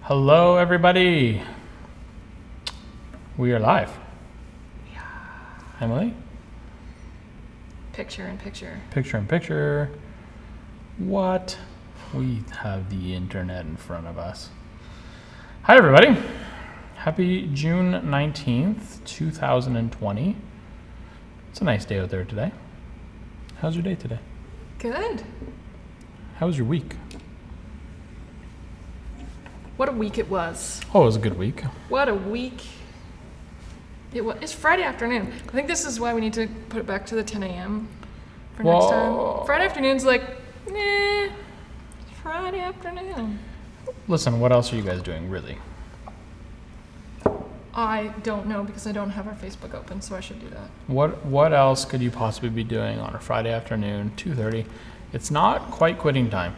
Hello, everybody. We are live. Yeah. Emily? Picture in picture. Picture in picture. What? We have the internet in front of us. Hi, everybody. Happy June 19th, 2020. It's a nice day out there today. How's your day today? Good. How was your week? What a week it was. Oh, it was a good week. What a week. It's Friday afternoon. I think this is why we need to put it back to the 10 a.m. for next time. Friday afternoon's like, it's Friday afternoon. Listen, what else are you guys doing, really? I don't know because I don't have our Facebook open, so I should do that. What else could you possibly be doing on a Friday afternoon, 2:30? It's not quite quitting time.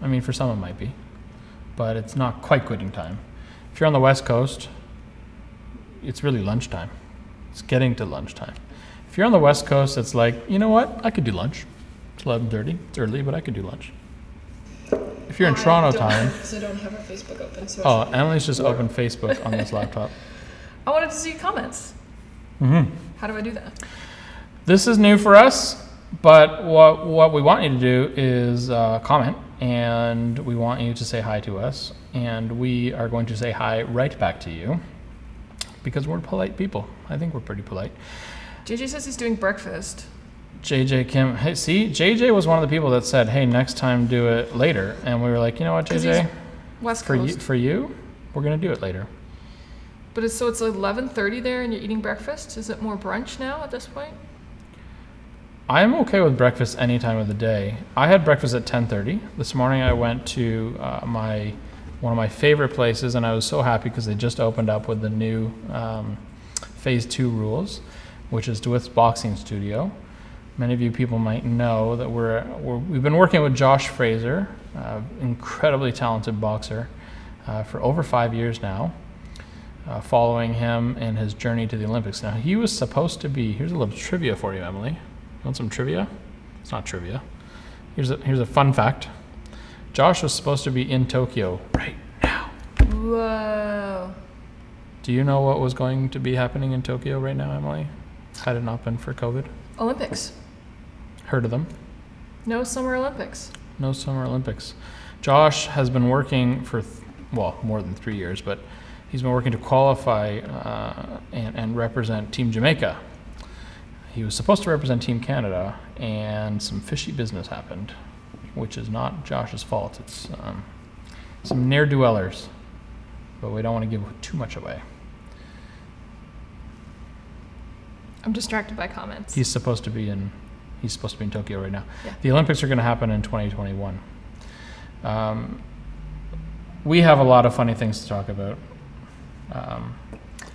I mean, for some it might be, but it's not quite quitting time. If you're on the West Coast, it's really lunchtime. It's getting to lunchtime. If you're on the West Coast, it's like, you know what? I could do lunch. It's 11:30. It's early, but I could do lunch. If you're in Toronto time... Because I don't have our Facebook open, so Oh, Emily's just opened Facebook on this laptop. I wanted to see comments. Mm-hmm. How do I do that? This is new for us, but what we want you to do is comment, and we want you to say hi to us, and we are going to say hi right back to you because we're polite people. I think we're pretty polite. JJ says he's doing breakfast. JJ Kim, hey, see, JJ was one of the people that said, hey, next time do it later, and we were like, you know what, JJ, West for Coast. you, we're gonna do it later. But it's 11:30 there, and you're eating breakfast. Is it more brunch now at this point? I'm okay with breakfast any time of the day. I had breakfast at 10:30. This morning I went to one of my favorite places, and I was so happy because they just opened up with the new Phase 2 rules, which is Dwift's Boxing Studio. Many of you people might know that we've been working with Josh Fraser, incredibly talented boxer, for over 5 years now. Following him in his journey to the Olympics. Now, he was supposed to be, here's a little trivia for you, Emily. You want some trivia? It's not trivia. Here's a fun fact. Josh was supposed to be in Tokyo right now. Whoa. Do you know what was going to be happening in Tokyo right now, Emily? Had it not been for COVID? Olympics. Heard of them? No Summer Olympics. No Summer Olympics. Josh has been working for, more than 3 years, but he's been working to qualify and represent Team Jamaica. He was supposed to represent Team Canada, and some fishy business happened, which is not Josh's fault. It's some ne'er-do-wellers, but we don't want to give too much away. I'm distracted by comments. He's supposed to be in Tokyo right now. Yeah. The Olympics are going to happen in 2021. We have a lot of funny things to talk about.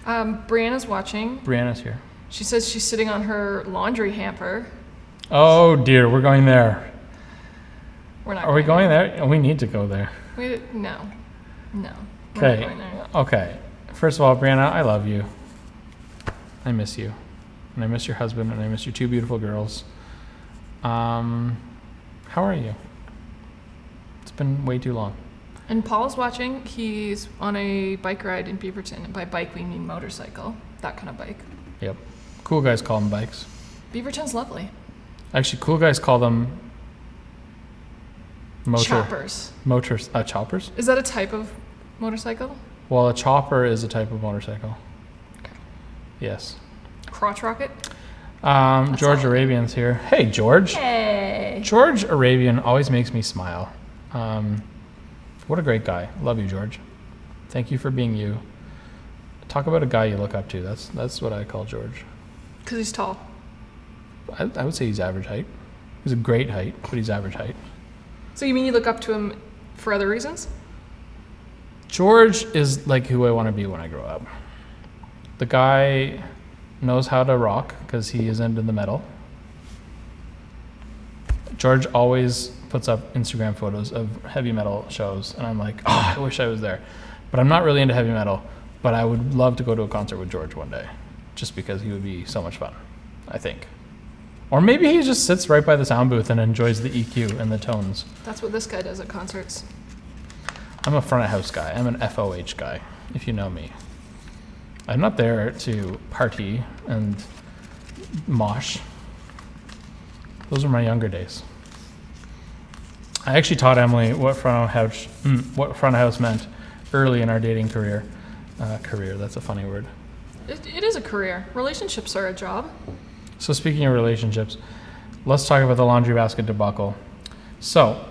Brianna's watching. Brianna's here. She says she's sitting on her laundry hamper. Oh dear, we're going there. We're not. Are we going there? We need to go there. No. We're not Okay. going there. Okay. First of all, Brianna, I love you. I miss you. And I miss your husband, and I miss your two beautiful girls. How are you? It's been way too long. And Paul's watching. He's on a bike ride in Beaverton. And by bike, we mean motorcycle. That kind of bike. Yep. Cool guys call them bikes. Beaverton's lovely. Actually, cool guys call them Choppers. Choppers? Is that a type of motorcycle? Well, a chopper is a type of motorcycle. Okay. Yes. Crotch rocket? George Arabian's here. Hey, George. Hey. George Arabian always makes me smile. What a great guy. Love you, George. Thank you for being you. Talk about a guy you look up to. That's what I call George. Because he's tall. I would say he's average height. He's a great height, but he's average height. So you mean you look up to him for other reasons? George is like who I want to be when I grow up. The guy knows how to rock because he is into the metal. George always puts up Instagram photos of heavy metal shows, and I'm like, I wish I was there. But I'm not really into heavy metal, but I would love to go to a concert with George one day, just because he would be so much fun, I think. Or maybe he just sits right by the sound booth and enjoys the EQ and the tones. That's what this guy does at concerts. I'm a front of house guy. I'm an FOH guy, if you know me. I'm not there to party and mosh. Those were my younger days. I actually taught Emily what front of house meant early in our dating career. That's a funny word. It is a career. Relationships are a job. So speaking of relationships, let's talk about the laundry basket debacle. So,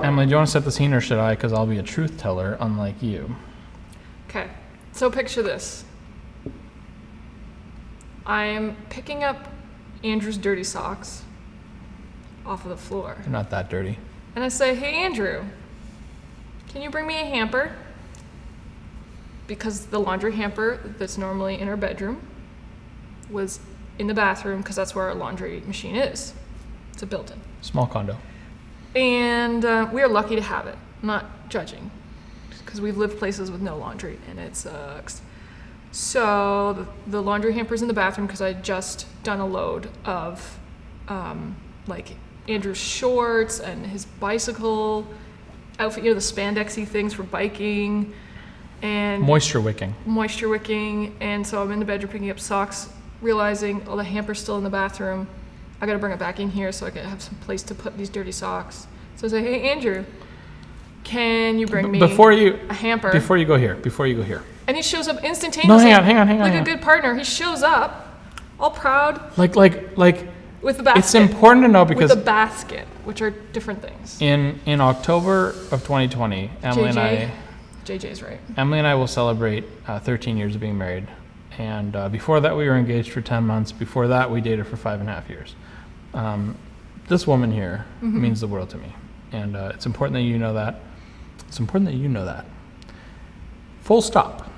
Emily, do you want to set the scene or should I? Because I'll be a truth teller, unlike you. Okay, so picture this. I'm picking up Andrew's dirty socks off of the floor. They're not that dirty. And I say, hey, Andrew, can you bring me a hamper? Because the laundry hamper that's normally in our bedroom was in the bathroom because that's where our laundry machine is. It's a built-in. Small condo. And we are lucky to have it. I'm not judging because we've lived places with no laundry and it sucks. So the laundry hamper's in the bathroom because I had just done a load of like Andrew's shorts and his bicycle outfit, you know, the spandexy things for biking and Moisture wicking. And so I'm in the bedroom picking up socks, realizing, oh, the hamper's still in the bathroom. I gotta bring it back in here so I can have some place to put these dirty socks. So I say, hey, Andrew, can you bring me a hamper? Before you go here. And he shows up instantaneously. No, hang on. Like a good partner. He shows up, all proud. Like. With the basket. It's important to know because with the basket, which are different things. in October of 2020, JJ's right. Emily and I will celebrate 13 years of being married. And before that, we were engaged for 10 months. Before that, we dated for 5.5 years. This woman here means the world to me. And it's important that you know that. Full stop.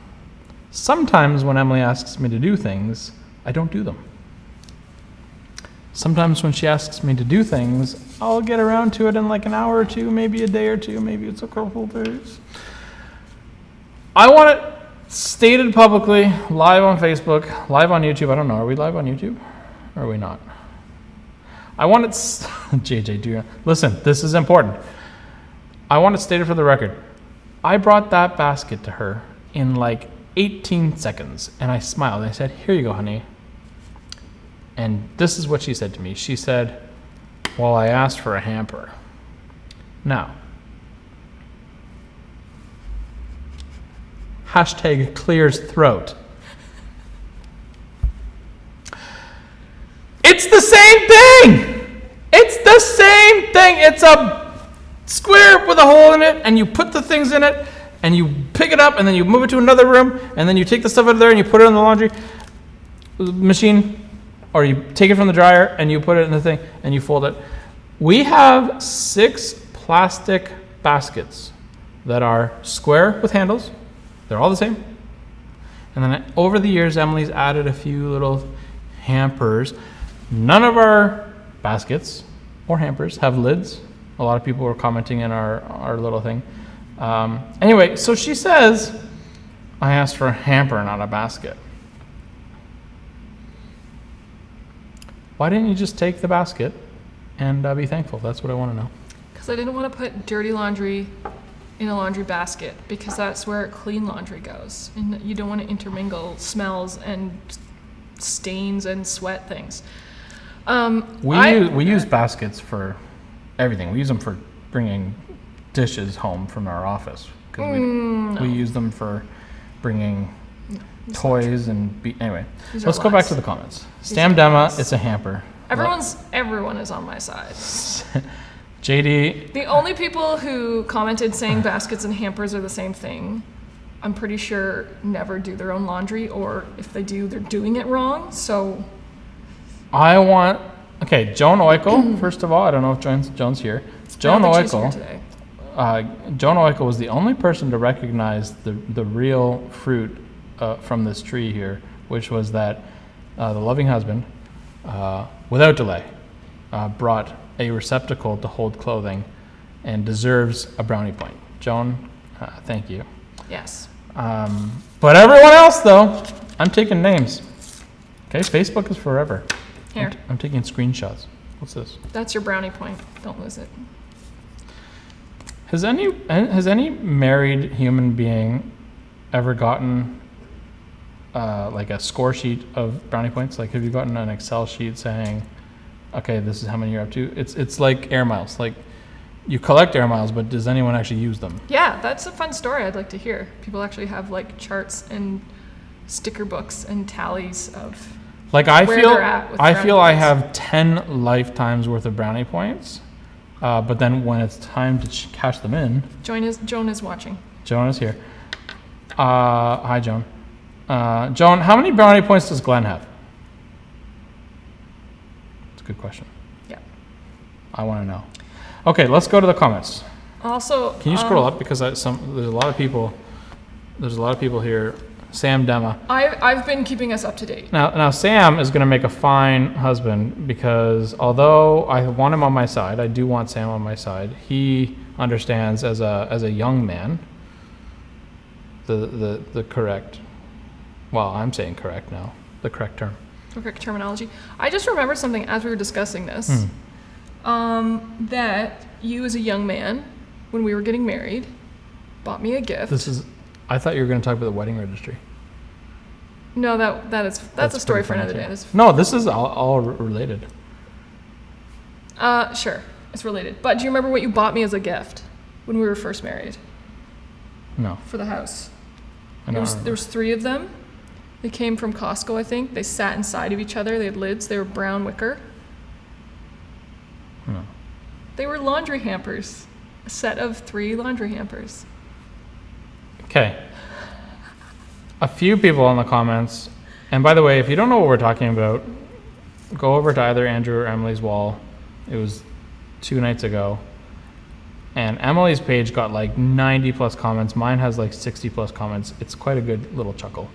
Sometimes when Emily asks me to do things, I don't do them. Sometimes when she asks me to do things, I'll get around to it in like an hour or two, maybe a day or two, maybe it's a couple days. I want it stated publicly, live on Facebook, live on YouTube. I don't know, are we live on YouTube? Or are we not? I want it... JJ, listen, this is important. I want it stated for the record. I brought that basket to her in like 18 seconds, and I smiled. I said, here you go, honey. And this is what she said to me. She said, well, I asked for a hamper. Now, hashtag clears throat. It's the same thing. It's a square with a hole in it, and you put the things in it, and you pick it up, and then you move it to another room, and then you take the stuff out of there, and you put it in the laundry machine, or you take it from the dryer, and you put it in the thing, and you fold it. We have 6 plastic baskets that are square with handles. They're all the same. And then over the years, Emily's added a few little hampers. None of our baskets or hampers have lids. A lot of people were commenting in our little thing. Anyway, so she says, I asked for a hamper, not a basket. Why didn't you just take the basket and be thankful? That's what I want to know. Because I didn't want to put dirty laundry in a laundry basket because that's where clean laundry goes. And you don't want to intermingle smells and stains and sweat things. We use baskets for everything. We use them for bringing dishes home from our office. Because we use them for bringing toys and anyway. Let's go back to the comments. Stam Dema, it's a hamper. Everyone is on my side. JD. The only people who commented saying baskets and hampers are the same thing, I'm pretty sure never do their own laundry, or if they do, they're doing it wrong. So Joan Oikel, first of all, I don't know if Joan's here. Joan Oikel was the only person to recognize the real fruit from this tree here, which was that the loving husband, without delay, brought a receptacle to hold clothing and deserves a brownie point. Joan, thank you. Yes. But everyone else, though, I'm taking names. Okay, Facebook is forever. Here. I'm taking screenshots. What's this? That's your brownie point. Don't lose it. Has any married human being ever gotten like a score sheet of brownie points? Like, have you gotten an Excel sheet saying, okay, this is how many you're up to? It's like air miles. Like, you collect air miles, but does anyone actually use them? Yeah, that's a fun story I'd like to hear. People actually have like charts and sticker books and tallies of Like, I where feel they're at with I brownie feel I points. have 10 lifetimes worth of brownie points, but then when it's time to cash them in, Joan is watching. Joan is here. Hi, Joan. Joan, how many brownie points does Glenn have? It's a good question. Yeah. I want to know. Okay, let's go to the comments. Also, Can you scroll up, because there's a lot of people. There's a lot of people here. Sam Dema. I've been keeping us up to date. Now Sam is going to make a fine husband, because although I want him on my side, I do want Sam on my side. He understands as a young man the correct. Well, I'm saying correct now. The correct term. Correct terminology. I just remembered something as we were discussing this. That you as a young man, when we were getting married, bought me a gift. I thought you were going to talk about the wedding registry. No, that's a story for another day. No, this is all related. Sure, it's related. But do you remember what you bought me as a gift when we were first married? No. For the house. I don't remember. There was 3 of them. They came from Costco, I think. They sat inside of each other. They had lids. They were brown wicker. No. They were laundry hampers. A set of 3 laundry hampers. Okay. A few people in the comments, and by the way, if you don't know what we're talking about, go over to either Andrew or Emily's wall. It was 2 nights ago. And Emily's page got like 90 plus comments. Mine has like 60 plus comments. It's quite a good little chuckle.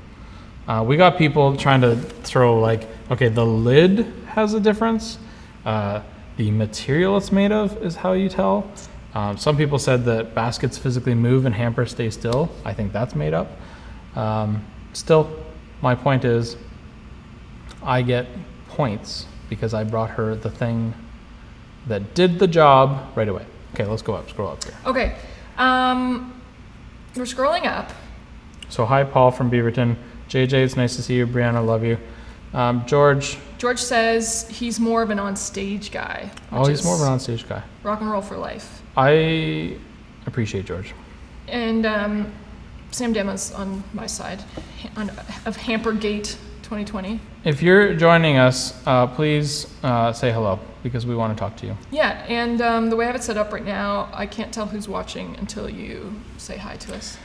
We got people trying to throw like, okay, the lid has a difference. The material it's made of is how you tell. Some people said that baskets physically move and hampers stay still. I think that's made up. Still, my point is, I get points because I brought her the thing that did the job right away. Okay, let's go up. Scroll up here. Okay. We're scrolling up. So hi, Paul from Beaverton. JJ, it's nice to see you. Brianna, love you. George. George says he's more of an on-stage guy. Oh, he's more of an on-stage guy. Rock and roll for life. I appreciate George. And Sam Dema's on my side of Hampergate 2020. If you're joining us, please say hello, because we want to talk to you. Yeah, and the way I have it set up right now, I can't tell who's watching until you say hi to us.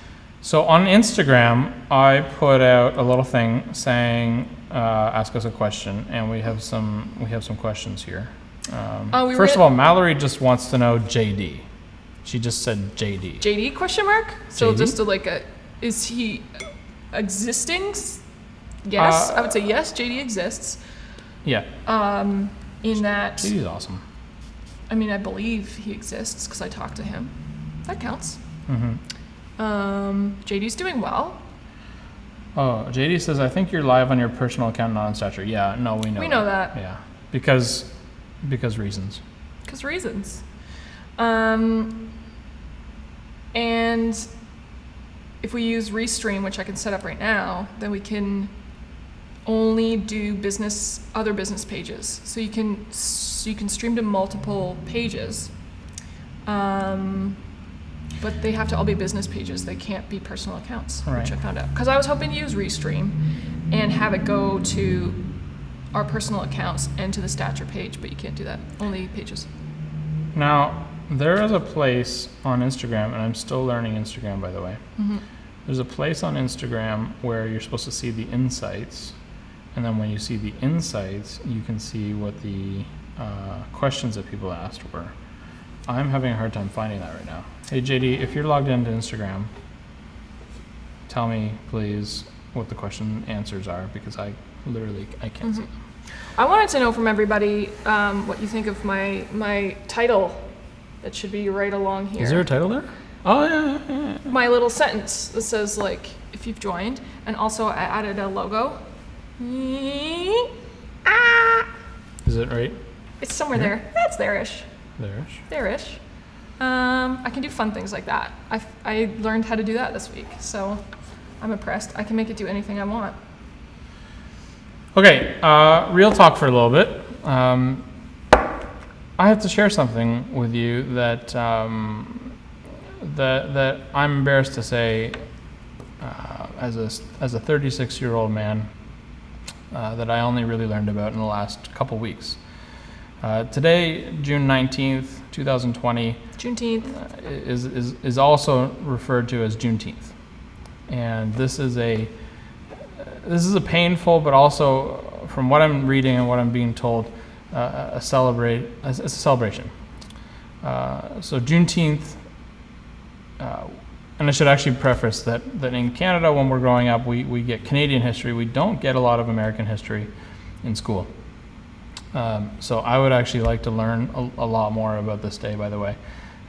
So on Instagram, I put out a little thing saying, ask us a question, and we have some questions here. First of all, Mallory just wants to know JD. She just said JD. JD question mark? So JD? just to is he existing? Yes, I would say yes, JD exists. Yeah. In that, JD's awesome. I mean, I believe he exists because I talked to him. That counts. Mm-hmm. JD's doing well. Oh, JD says, I think you're live on your personal account, not on Stature. Yeah, no, we know. We know that. Yeah, because reasons. Because reasons. And if we use Restream, which I can set up right now, then we can only do other business pages. So you can stream to multiple pages. But they have to all be business pages. They can't be personal accounts, right. Which I found out. Because I was hoping to use Restream and have it go to our personal accounts and to the Stature page, but you can't do that. Only pages. Now, there is a place on Instagram, and I'm still learning Instagram, by the way. Mm-hmm. There's a place on Instagram where you're supposed to see the insights, and then when you see the insights, you can see what the questions that people asked were. I'm having a hard time finding that right now. Hey JD, if you're logged into Instagram, tell me please what the question answers are, because I can't see them. I wanted to know from everybody what you think of my title that should be right along here. Is there a title there? Oh yeah. My little sentence that says if you've joined, and also I added a logo. Is it right? It's somewhere there. That's there-ish. There-ish. There-ish. I can do fun things like that. I learned how to do that this week, so I'm impressed. I can make it do anything I want. Okay, real talk for a little bit. I have to share something with you that that I'm embarrassed to say as a 36-year-old man that I only really learned about in the last couple weeks. Today, June 19th, 2020, Juneteenth. Is also referred to as Juneteenth, and this is a painful, but also, from what I'm reading and what I'm being told, a celebration. So Juneteenth, and I should actually preface that in Canada, when we're growing up, we get Canadian history. We don't get a lot of American history in school. So I would actually like to learn a lot more about this day, by the way,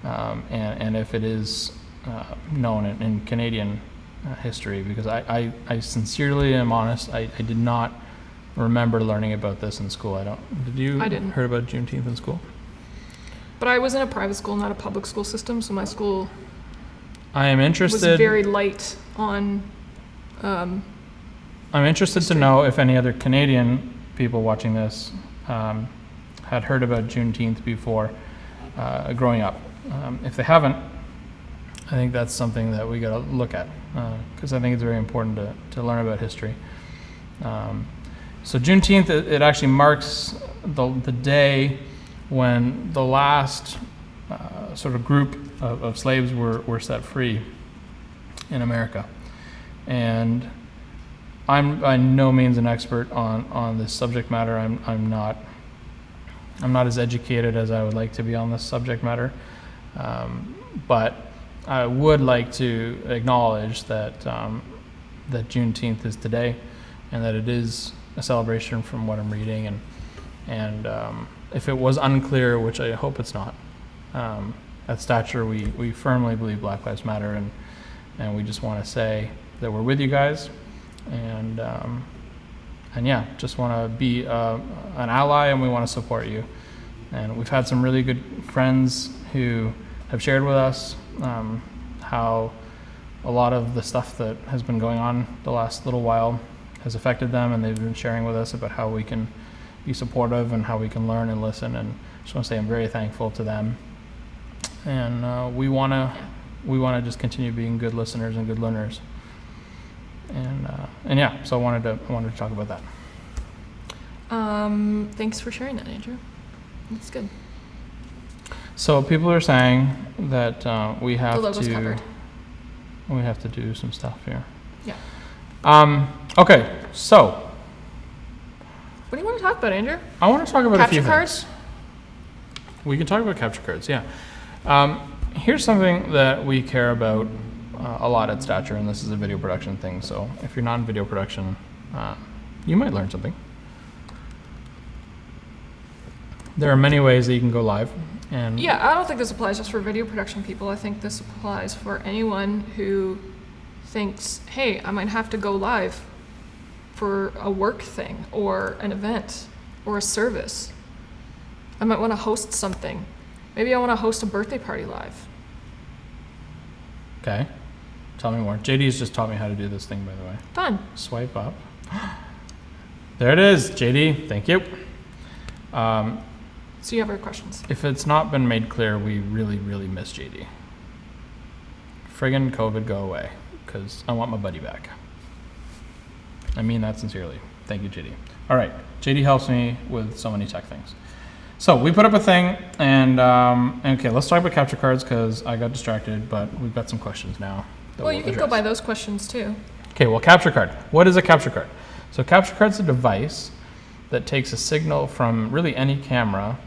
and if it is known in Canadian history, because I sincerely am honest, I did not remember learning about this in school. Did you? I didn't. Heard about Juneteenth in school? But I was in a private school, not a public school system, so my school I am interested. was very light on. I'm interested to know if any other Canadian people watching this had heard about Juneteenth before growing up. If they haven't, I think that's something that we got to look at, because I think it's very important to learn about history. So Juneteenth, it actually marks the day when the last sort of group of slaves were set free in America. And I'm by no means an expert on this subject matter. I'm not as educated as I would like to be on this subject matter. But I would like to acknowledge that that Juneteenth is today, and that it is a celebration from what I'm reading. And if it was unclear, which I hope it's not, at Stature we firmly believe Black Lives Matter, and we just want to say that we're with you guys, and yeah, just want to be an ally, and we want to support you. And we've had some really good friends who have shared with us how a lot of the stuff that has been going on the last little while has affected them, and they've been sharing with us about how we can be supportive and how we can learn and listen. And I just want to say I'm very thankful to them, and we want to just continue being good listeners and good learners. And yeah, so I wanted to talk about that. Thanks for sharing that, Andrew. That's good. So people are saying that we The logo's covered. to do some stuff here. Yeah. Okay, so What do you want to talk about, Andrew? I want to talk about a few Capture cards? things. We can talk about capture cards, yeah. Here's something that we care about a lot at Stature, and this is a video production thing, so if you're not in video production, you might learn something. There are many ways that you can go live. And Yeah, I don't think this applies just for video production people. I think this applies for anyone who thinks, hey, I might have to go live for a work thing or an event or a service. I might want to host something. Maybe I want to host a birthday party live. Okay, tell me more. JD's just taught me how to do this thing, by the way. Fun. Swipe up. There it is, JD. Thank you. So you have our questions. If it's not been made clear, we really, really miss JD. Friggin' COVID, go away, because I want my buddy back. I mean that sincerely. Thank you, JD. All right, JD helps me with so many tech things. So we put up a thing, and okay, let's talk about capture cards, because I got distracted, but we've got some questions now. Well, you can go by those questions too. Okay, well, capture card. What is a capture card? So capture card's a device that takes a signal from really any camera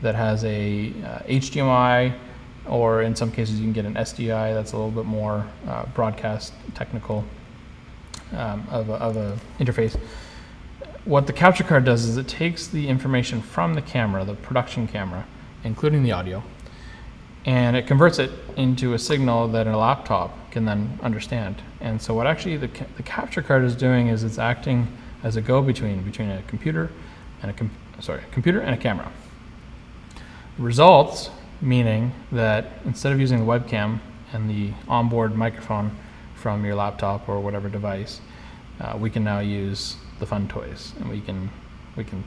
that has a HDMI, or in some cases you can get an SDI. That's a little bit more broadcast technical of a interface. What the capture card does is it takes the information from the camera, the production camera, including the audio, and it converts it into a signal that a laptop can then understand. And so what actually the capture card is doing is it's acting as a go-between between a computer and a computer and a camera. The results meaning that instead of using the webcam and the onboard microphone from your laptop or whatever device, we can now use the fun toys, and we can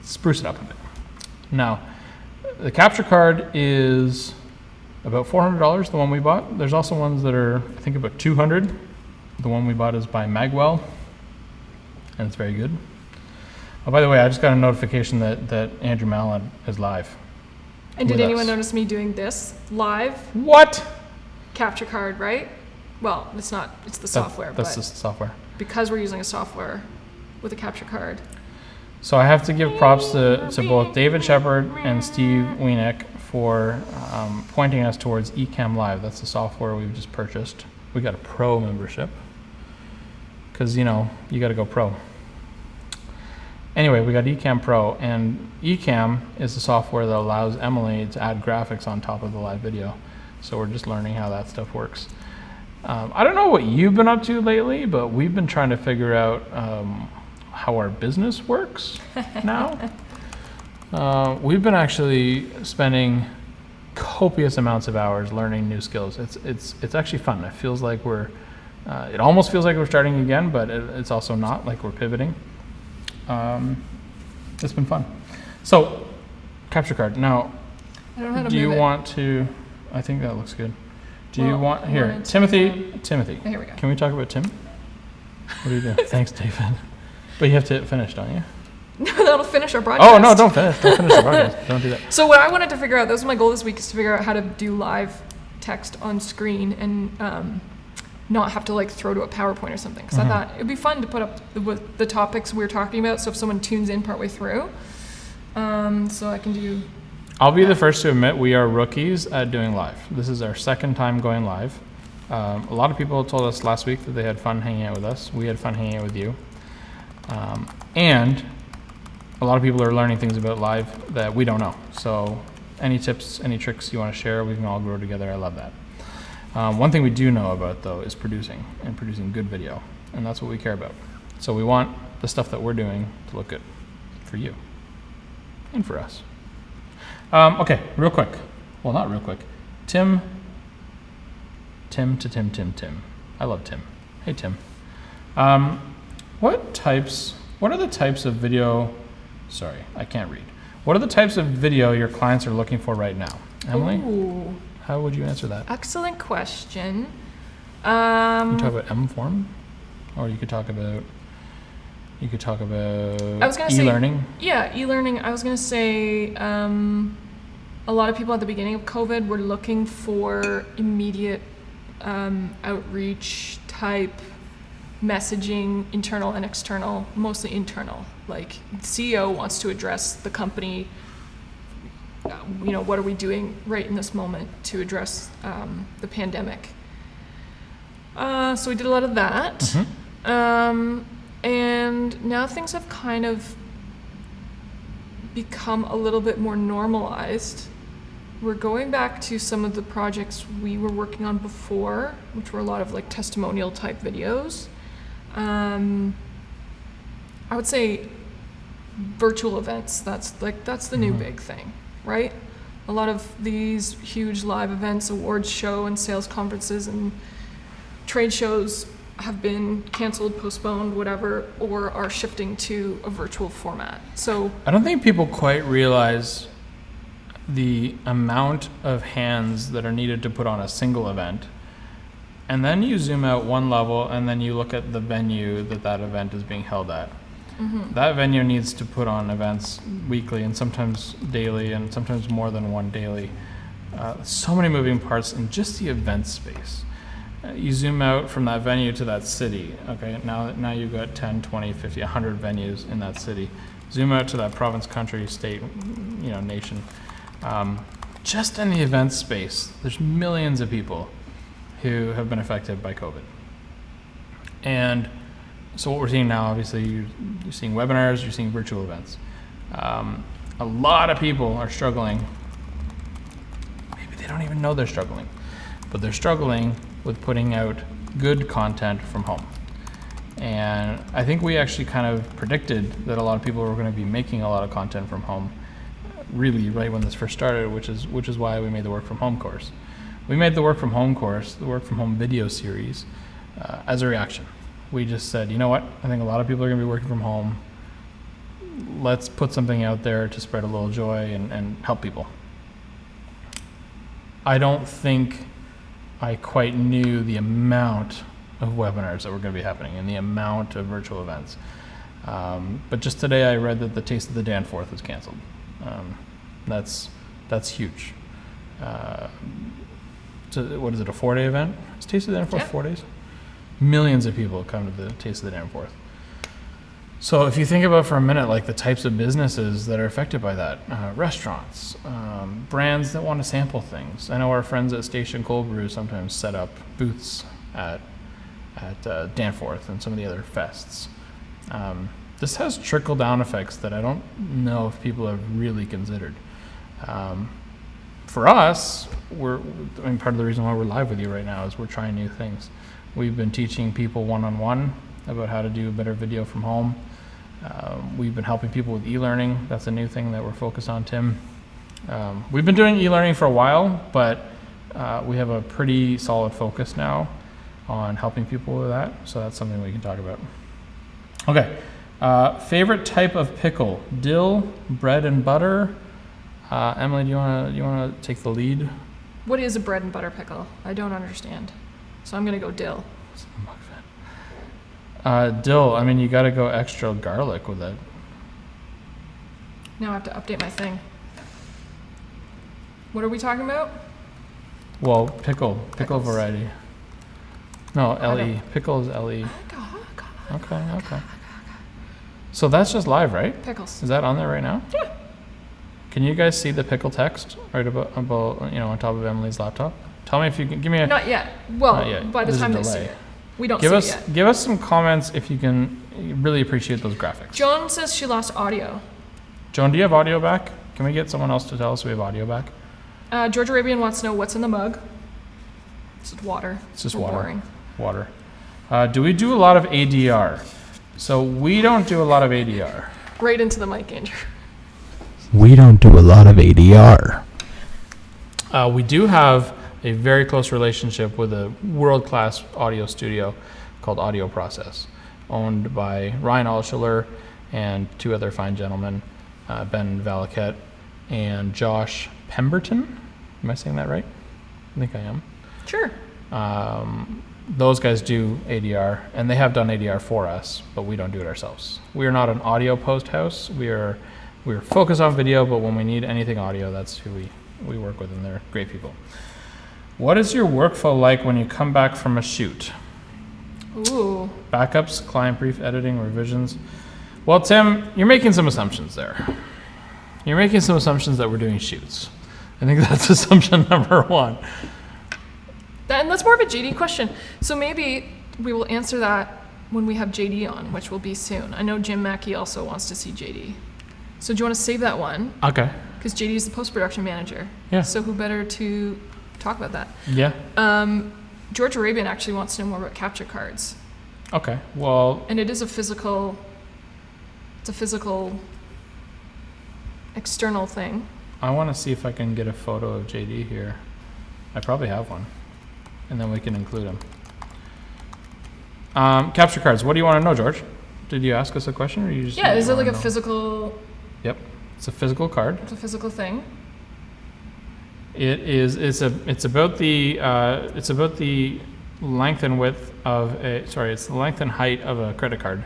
spruce it up a bit. Now, the capture card is about $400, the one we bought. There's also ones that are, I think, about $200. The one we bought is by Magwell, and it's very good. Oh, by the way, I just got a notification that Andrew Mallon is live. And did anyone notice me doing this live? What? Capture card, right? Well, it's not, it's the software. That's but just the software. because we're using a software with a capture card. So I have to give props to both David Shepard and Steve Wienek for pointing us towards Ecamm Live. That's the software we've just purchased. We got a pro membership because, you got to go pro. Anyway, we got Ecamm Pro, and Ecamm is the software that allows Emily to add graphics on top of the live video. So we're just learning how that stuff works. I don't know what you've been up to lately, but we've been trying to figure out how our business works now. We've been actually spending copious amounts of hours learning new skills. It's actually fun. It feels like it almost feels like we're starting again, but it's also not, like we're pivoting. It's been fun. So, capture card. Now, I don't know how to do you move it. want to? I think that looks good. Do you Well, want I here, wanted to- Timothy? Oh, here we go. Can we talk about Tim? What are you doing? Thanks, David. But you have to hit finish, don't you? That'll finish our broadcast. Oh no, don't finish. Don't finish the broadcast. Don't do that. So what I wanted to figure out, that was my goal this week, is to figure out how to do live text on screen and not have to like throw to a PowerPoint or something. Because I thought it'd be fun to put up the topics we were talking about. So if someone tunes in partway through, so I can do. I'll be the first to admit we are rookies at doing live. This is our second time going live. A lot of people told us last week that they had fun hanging out with us. We had fun hanging out with you. And a lot of people are learning things about live that we don't know. So any tips, any tricks you want to share, we can all grow together. I love that. One thing we do know about, though, is producing good video. And that's what we care about. So we want the stuff that we're doing to look good for you and for us. Okay, real quick. Well, not real quick. Tim. I love Tim. Hey, Tim. What are the types of video, sorry, I can't read. What are the types of video your clients are looking for right now? Emily, Ooh, how would you answer that? excellent question. You can talk about M-Form, or you could talk about I was gonna say- e-learning. Yeah, e-learning. I was going to say a lot of people at the beginning of COVID were looking for immediate outreach type messaging, internal and external, mostly internal. Like CEO wants to address the company, what are we doing right in this moment to address the pandemic. So we did a lot of that. And now things have kind of become a little bit more normalized. We're going back to some of the projects we were working on before, which were a lot of like testimonial type videos. I would say virtual events. That's the new big thing, right? A lot of these huge live events, awards show and sales conferences and trade shows have been canceled, postponed, whatever, or are shifting to a virtual format. So I don't think people quite realize the amount of hands that are needed to put on a single event. And then you zoom out one level and then you look at the venue that event is being held at. That venue needs to put on events weekly and sometimes daily and sometimes more than one daily. So many moving parts in just the event space. You zoom out from that venue to that city. Okay, now you've got 10, 20, 50, 100 venues in that city. Zoom out to that province, country, state, nation. Just in the event space, there's millions of people who have been affected by COVID. And so what we're seeing now, obviously, you're seeing webinars, you're seeing virtual events. A lot of people are struggling. Maybe they don't even know they're struggling, but they're struggling with putting out good content from home. And I think we actually kind of predicted that a lot of people were going to be making a lot of content from home really right when this first started, which is why we made the work from home course. We made the work from home course, the work from home video series, as a reaction. We just said, you know what? I think a lot of people are going to be working from home. Let's put something out there to spread a little joy and help people. I don't think I quite knew the amount of webinars that were going to be happening and the amount of virtual events. But just today I read that the Taste of the Danforth was canceled. That's huge. So what is it, a 4-day event? Is Taste of the Danforth 4 days? Millions of people come to the Taste of the Danforth. So if you think about for a minute, like the types of businesses that are affected by that, restaurants, brands that want to sample things. I know our friends at Station Cold Brew sometimes set up booths at Danforth and some of the other fests. This has trickle-down effects that I don't know if people have really considered. For us, part of the reason why we're live with you right now is we're trying new things. We've been teaching people one-on-one about how to do better video from home. We've been helping people with e-learning. That's a new thing that we're focused on, Tim. We've been doing e-learning for a while, but we have a pretty solid focus now on helping people with that. So that's something we can talk about. Okay. Favorite type of pickle: dill, bread and butter. Emily, do you wanna take the lead? What is a bread and butter pickle? I don't understand. So I'm gonna go dill. Dill. I mean, you got to go extra garlic with it. Now I have to update my thing. What are we talking about? Well, pickle Pickles. variety. No, LE. Pickle is LE. Okay. So that's just live, right? Pickles. Is that on there right now? Yeah. Can you guys see the pickle text right about on top of Emily's laptop? Tell me if you can give me a. Not yet. Well, Not yet. by the There's a time they see delay. it, we don't Give see us it yet. give us some comments if you can really appreciate those graphics. Joan says she lost audio. Joan, do you have audio back? Can we get someone else to tell us we have audio back? George Arabian wants to know what's in the mug. This is water. It's just We're water. boring. Water. Do we do a lot of ADR? So we don't do a lot of ADR. Right into the mic, Andrew. We don't do a lot of ADR. We do have a very close relationship with a world-class audio studio called Audio Process, owned by Ryan Alschuler and two other fine gentlemen, Ben Valaket and Josh Pemberton. Am I saying that right? I think I am. Sure. Those guys do ADR, and they have done ADR for us, but we don't do it ourselves. We are not an audio post house. We're focused on video, but when we need anything audio, that's who we work with, and they're great people. What is your workflow like when you come back from a shoot? Ooh. Backups, client brief, editing, revisions. Well, Tim, you're making some assumptions there. You're making some assumptions that we're doing shoots. I think that's assumption number one. And that's more of a JD question. So maybe we will answer that when we have JD on, which will be soon. I know Jim Mackey also wants to see JD. So do you want to save that one? Okay. Because JD is the post-production manager. Yeah. So who better to talk about that? Yeah. George Arabian actually wants to know more about capture cards. Okay. Well. And it is a physical external thing. I want to see if I can get a photo of JD here. I probably have one. And then we can include him. Capture cards. What do you want to know, George? Did you ask us a question, or you just? Yeah, is it like a know? physical? Yep, it's a physical card. It's a physical thing. It is. It's about the length and width of a. Sorry, it's the length and height of a credit card,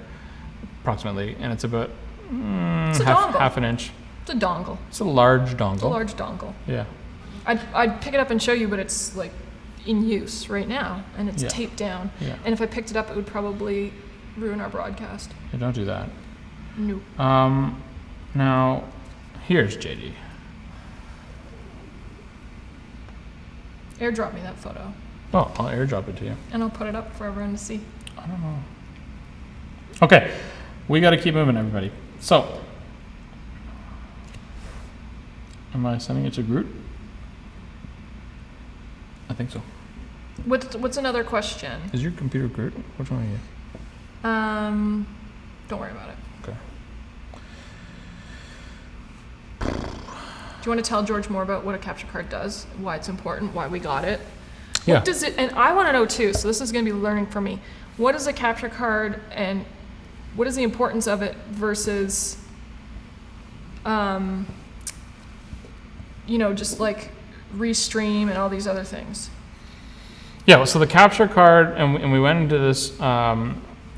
approximately, and it's about It's a dongle. half an inch. It's a dongle. It's a large dongle. It's a large dongle. Yeah. I'd pick it up and show you, but it's like in use right now, and it's Yeah. taped down. Yeah. And if I picked it up, it would probably ruin our broadcast. Yeah, don't do that. No. Now, here's JD. Airdrop me that photo, Oh, I'll airdrop it to you. and I'll put it up for everyone to see. I don't know. Okay, we got to keep moving, everybody. So, am I sending it to Groot? I think so. What's another question? Is your computer Groot? Which one are you? Don't worry about it. Okay. you want to tell George more about what a capture card does, why it's important, why we got it? Yeah. What does it, and I want to know too, so this is going to be learning for me. What is a capture card and what is the importance of it versus, just like Restream and all these other things? Yeah, so the capture card, and we went into this a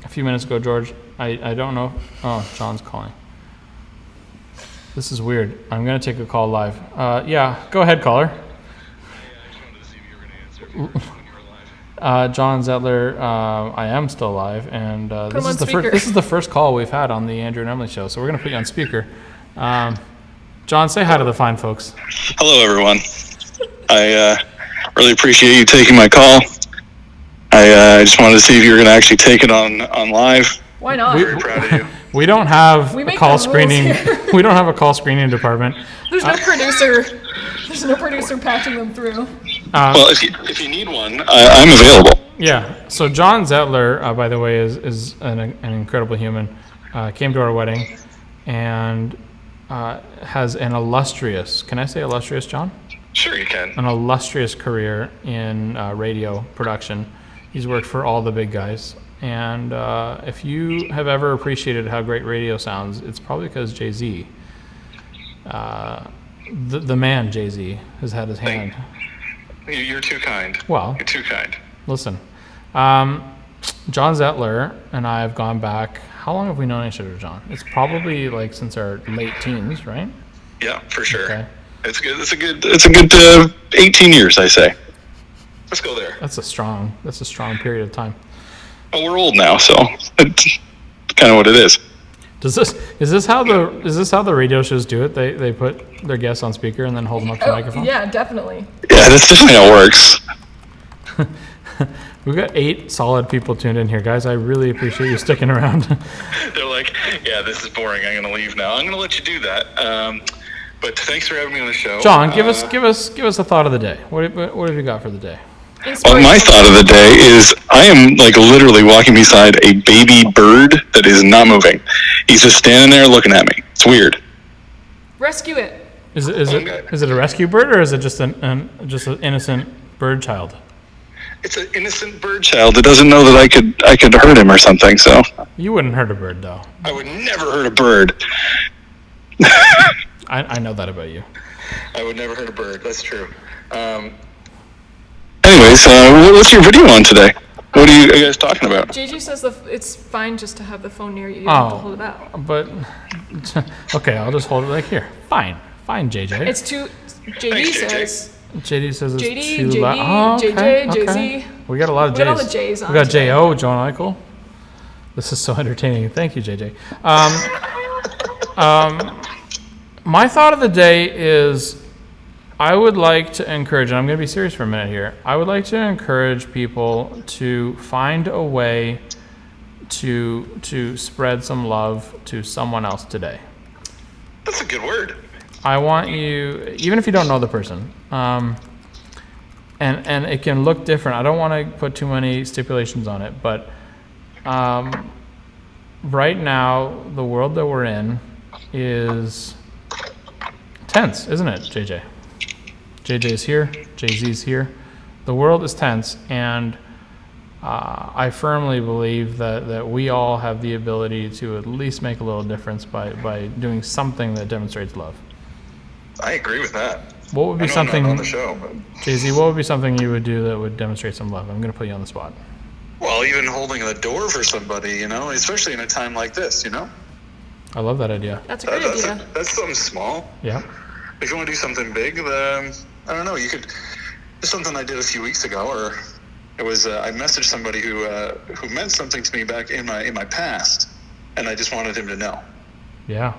few minutes ago, George. I don't know. Oh, John's calling. This is weird. I'm going to take a call live. Yeah, go ahead, caller. I just wanted to see if you were going to answer when you were live. John Zettler, I am still live, and this is the first call we've had on the Andrew and Emily show, so we're going to put you on speaker. John, say hi to the fine folks. Hello, everyone. I really appreciate you taking my call. I just wanted to see if you were going to actually take it on live. Why not? I'm very proud of you. We don't have We a make call the rules screening. here. We don't have a call screening department. There's no producer. There's no producer patching them through. Well, if you need one, I'm available. Yeah. So John Zettler, by the way, is an incredible human. Came to our wedding, and has an illustrious. Can I say illustrious, John? Sure, you can. An illustrious career in radio production. He's worked for all the big guys. And if you have ever appreciated how great radio sounds, it's probably because Jay-Z, the man Jay-Z, has had his hand. You're too kind. Well, You're too kind. listen, John Zettler and I have gone back. How long have we known each other, John? It's probably like since our late teens, right? Yeah, for sure. Okay. It's good. It's a good 18 years, I say. Let's go there. That's a strong period of time. Well, we're old now, so it's kind of what it is. Is this how the radio shows do it? They put their guests on speaker and then hold them up to the microphone? Yeah, definitely. Yeah, that's definitely how it works. We've got 8 solid people tuned in here, guys. I really appreciate you sticking around. They're like, yeah, this is boring. I'm going to leave now. I'm going to let you do that. But thanks for having me on the show. John, give us a thought of the day. What have you got for the day? Well, my thought of the day is I am like literally walking beside a baby bird that is not moving. He's just standing there looking at me. It's weird. Rescue it. Is it a rescue bird or is it just an innocent bird child? It's an innocent bird child that doesn't know that I could hurt him or something. So You wouldn't hurt a bird, though. I would never hurt a bird. I know that about you. I would never hurt a bird. That's true. Anyways, what's your video on today? What are you guys talking about? JJ says it's fine just to have the phone near you. You don't have to hold it out. But okay, I'll just hold it like here. Fine, JJ. It's too. JD Thanks, JJ. says. JD says it's JD, too JD, loud. JJ, okay. JZ. We got a lot of J's. We got all the J's on We got today. J.O., John Eichel. This is so entertaining. Thank you, JJ. My thought of the day is I would like to encourage, and I'm going to be serious for a minute here, I would like to encourage people to find a way to spread some love to someone else today. That's a good word. I want you, even if you don't know the person, and it can look different. I don't want to put too many stipulations on it, but right now, the world that we're in is tense, isn't it, JJ? JJ's here, Jay-Z's here. The world is tense, and I firmly believe that we all have the ability to at least make a little difference by doing something that demonstrates love. I agree with that. What would be I know something, I'm not on the show, but Jay-Z, what would be something you would do that would demonstrate some love? I'm going to put you on the spot. well, even holding the door for somebody, especially in a time like this, I love that idea. That's a great idea. That's something small. Yeah. If you want to do something big, I don't know. You could. It's something I did a few weeks ago, or it was I messaged somebody who meant something to me back in my past, and I just wanted him to know. Yeah.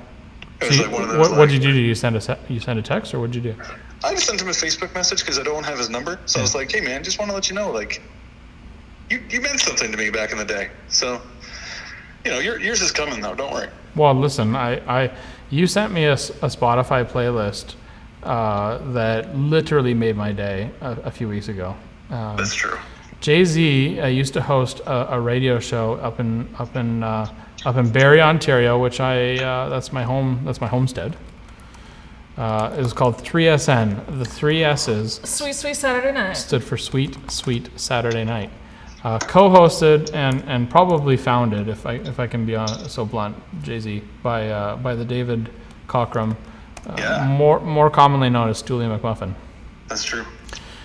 It was So like one of those. what did you do? You send a text, or what did you do? I just sent him a Facebook message because I don't have his number. So I was like, "Hey man, just want to let you know, like, you meant something to me back in the day. So, yours is coming though. Don't worry." Well, listen, you sent me a Spotify playlist that literally made my day a few weeks ago. That's true. Jay-Z used to host a radio show up in Barrie, Ontario, which that's my homestead. It was called 3SN. The 3 S's Sweet Saturday night. stood for Sweet Saturday Night. Co-hosted and probably founded, if I can be so blunt, Jay-Z, by the David Cockrum, more commonly known as Stoolie McMuffin. That's true.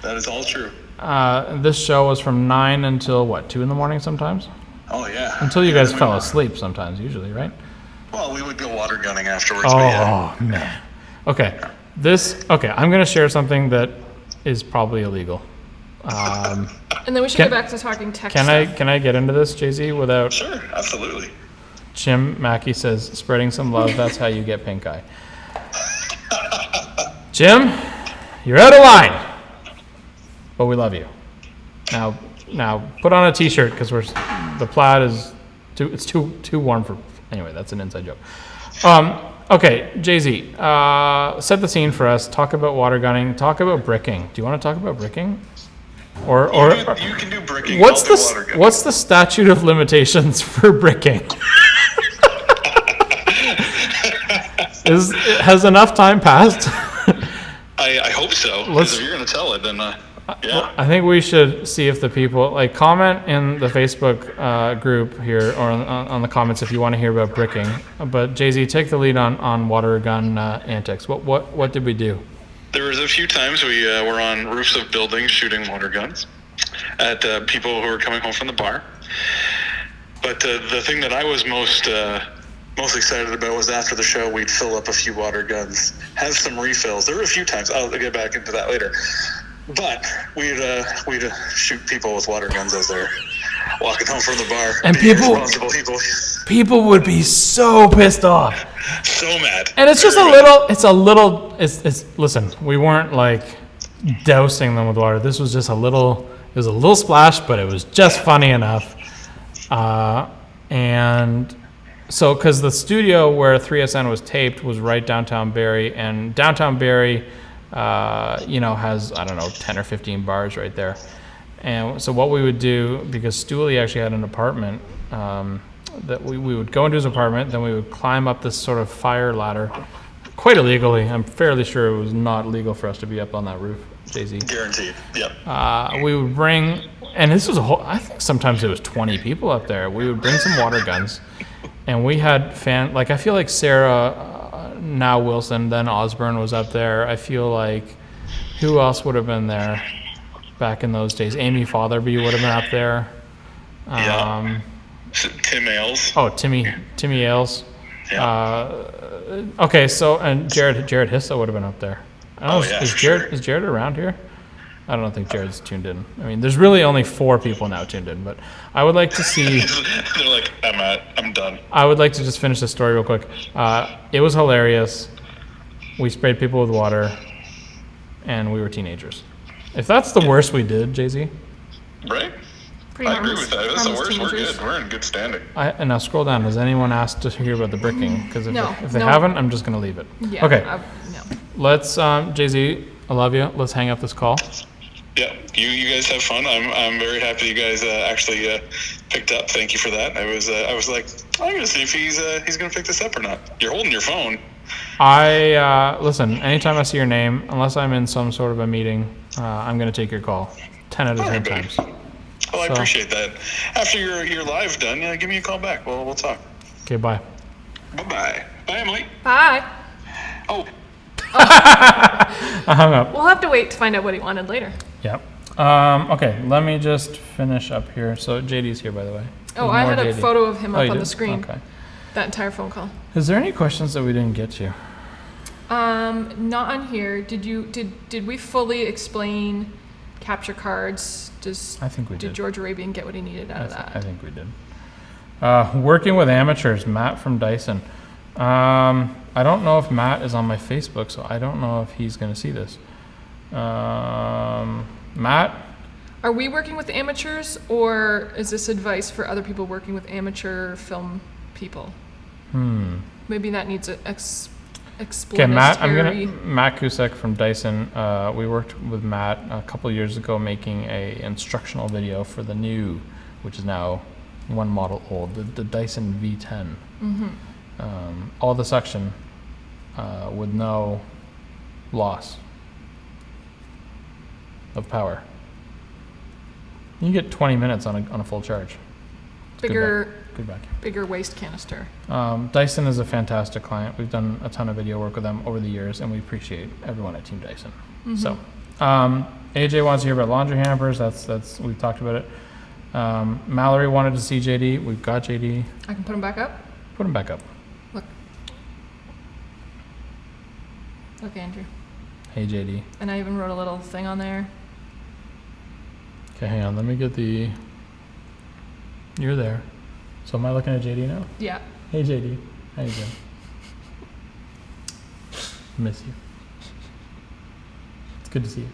That is all true. This show was from 9 until 2 in the morning sometimes? Oh, yeah. Until you guys fell asleep sometimes, usually, right? Well, we would go water gunning afterwards. Oh, but yeah. man. Okay. I'm going to share something that is probably illegal. And then we should get back to talking tech stuff. Can I get into this, Jay-Z, without... Sure, absolutely. Jim Mackey says, spreading some love, that's how you get pink eye. Jim, you're out of line. But we love you. Now put on a t-shirt because the plaid is too warm for... Anyway, that's an inside joke. Okay, Jay-Z, set the scene for us. Talk about water gunning. Talk about bricking. Do you want to talk about bricking? Or you can do bricking. What's I'll do water gunning. what's the statute of limitations for bricking? Has enough time passed? I hope so. Because if you're going to tell it, then yeah. I think we should see if the people comment in the Facebook group here or on the comments if you want to hear about bricking. But Jay-Z, take the lead on water gun antics. What did we do? There was a few times we were on roofs of buildings shooting water guns at people who were coming home from the bar. But the thing that I was most excited about was after the show, we'd fill up a few water guns, have some refills. There were a few times. I'll get back into that later. But we'd shoot people with water guns as they're walking home from the bar. And people would be so pissed off. So mad. And it's just listen, we weren't dousing them with water. This was just it was a little splash, but it was just funny enough. And so, because the studio where 3SN was taped was right downtown Barrie, and downtown Barrie, has, 10 or 15 bars right there. And so what we would do, because Stoolie actually had an apartment, that we would go into his apartment, then we would climb up this sort of fire ladder, quite illegally. I'm fairly sure it was not legal for us to be up on that roof, Jay-Z. Guaranteed, yep. We would bring, and this was I think sometimes it was 20 people up there. We would bring some water guns, and we had I feel like Sarah, now Wilson, then Osborne was up there. I feel like, who else would have been there back in those days? Amy Fotherby would have been up there. Yeah. Tim Ailes. Oh, Timmy Ailes. Yeah. Okay, so, and Jared Hissa would have been up there. Is Jared around here? I don't think Jared's tuned in. I mean, there's really only 4 people now tuned in, but I would like to see... They're like, I'm done. I would like to just finish the story real quick. It was hilarious. We sprayed people with water, and we were teenagers. If that's the worst we did, Jay-Z... Right? I agree with that. If that's the worst, we're good. We're in good standing. And now scroll down. Has anyone asked to hear about the bricking? Because if they haven't, I'm just going to leave it. Yeah, okay. No. Let's, Jay-Z, I love you. Let's hang up this call. Yeah, you guys have fun. I'm very happy you guys actually picked up. Thank you for that. I was like, I'm gonna see if he's gonna pick this up or not. You're holding your phone. Listen. Anytime I see your name, unless I'm in some sort of a meeting, I'm gonna take your call. 10 out of 10 times. Well, I appreciate that. After your live done, give me a call back. We'll talk. Okay, bye. Bye. Bye, Emily. Bye. Oh. I hung up. We'll have to wait to find out what he wanted later. Yep. Okay, let me just finish up here. So JD's here, by the way. Oh, I had a photo of him up on the screen. Okay. That entire phone call. Is there any questions that we didn't get to? Not on here. Did we fully explain capture cards? I think we did. Did George Arabian get what he needed out of that? I think we did. Working with amateurs, Matt from Dyson. I don't know if Matt is on my Facebook, so I don't know if he's going to see this. Matt? Are we working with amateurs, or is this advice for other people working with amateur film people? Maybe that needs an explanatory... Okay, Matt Kusek from Dyson. We worked with Matt a couple years ago making a instructional video for the new, which is now one model old, the Dyson V10. All the suction with no loss of power. You can get 20 minutes on a full charge. It's Bigger, good vacuum. bigger waste canister. Dyson is a fantastic client. We've done a ton of video work with them over the years, and we appreciate everyone at Team Dyson. Mm-hmm. So, AJ wants to hear about laundry hampers. That's we've talked about it. Mallory wanted to see JD. We've got JD. I can put them back up. Put him back up. Look. Look, Andrew. Hey JD. And I even wrote a little thing on there. Okay, hang on. Let me get the. You're there. So am I looking at JD now? Yeah. Hey JD. How you doing? Miss you. It's good to see you.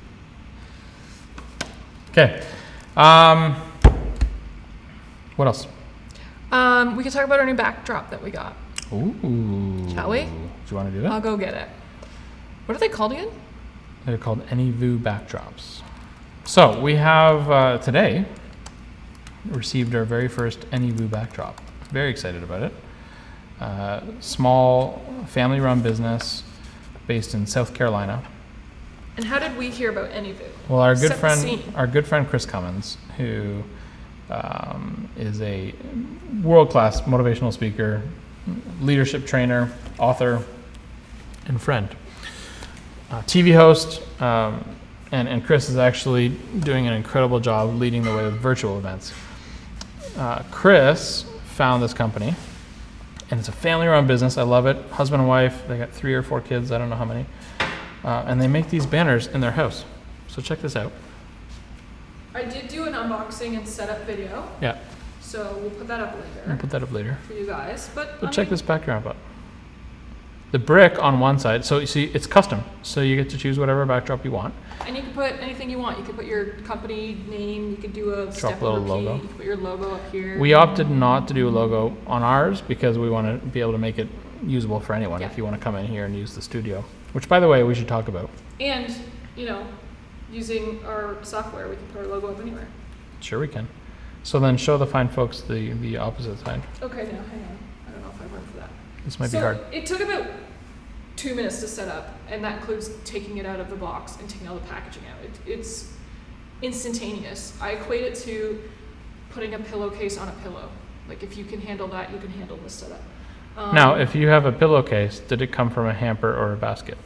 Okay. What else? We can talk about our new backdrop that we got. Ooh. Shall we? Do you want to do that? I'll go get it. What are they called again? They're called Anyvoo backdrops. So we have today received our very first Anyvoo backdrop. Very excited about it. Small family-run business based in South Carolina. And how did we hear about Anyvoo? Well, our good Set the scene. friend Chris Cummins, who is a world-class motivational speaker, leadership trainer, author, and friend. TV host, and Chris is actually doing an incredible job leading the way with virtual events. Chris found this company, and it's a family-run business. I love it. Husband and wife, they got 3 or 4 kids, I don't know how many. And they make these banners in their house. So check this out. I did do an unboxing and setup video, Yeah, so we'll put that up I'll later put that up later. for you guys. But But check this backdrop out. The brick on one side, so you see it's custom. So you get to choose whatever backdrop you want. And you can put anything you want. You could put your company name. You could do a step little and repeat. logo. You could put your logo up here. We opted not to do a logo on ours because we want to be able to make it usable for anyone. Yeah. If you want to come in here and use the studio, which by the way, we should talk about. And, you know, using our software, we can put our logo up anywhere. Sure we can. So then show the fine folks the opposite side. Okay, now hang on. I don't know if I went for that. This might So be hard. it took about 2 minutes to set up, and that includes taking it out of the box and taking all the packaging out. It's instantaneous. I equate it to putting a pillowcase on a pillow. Like, if you can handle that, you can handle this setup. Now, if you have a pillowcase, did it come from a hamper or a basket?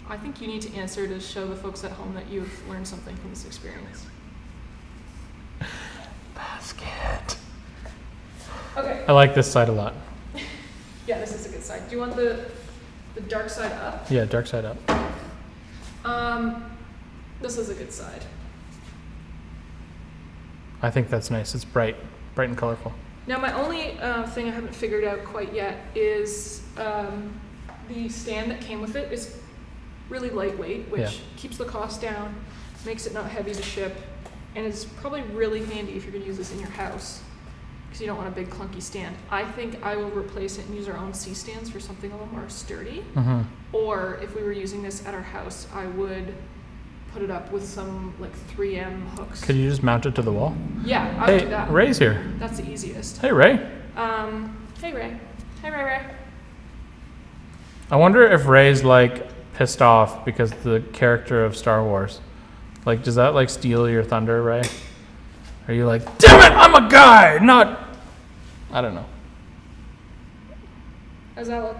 I think you need to answer to show the folks at home that you've learned something from this experience. Basket. Okay. I like this side a lot. Yeah, this is a good side. Do you want the dark side up? Yeah, dark side up. This is a good side. I think that's nice. It's bright and colorful. Now, my only thing I haven't figured out quite yet is the stand that came with it is really lightweight, which Yeah. keeps the cost down, makes it not heavy to ship, and is probably really handy if you're going to use this in your house because you don't want a big clunky stand. I think I will replace it and use our own C-stands for something a little more sturdy. Mm-hmm. Or if we were using this at our house, I would put it up with some like 3M hooks. Could you just mount it to the wall? Yeah, I would do Hey, that. Ray's here. That's the easiest. Hey, Ray. Hey Ray. Hey Ray. I wonder if Ray's like pissed off because the character of Star Wars. Like, does that like steal your thunder, Ray? Are you like, damn it, I'm a guy, not... I don't know. How's that look?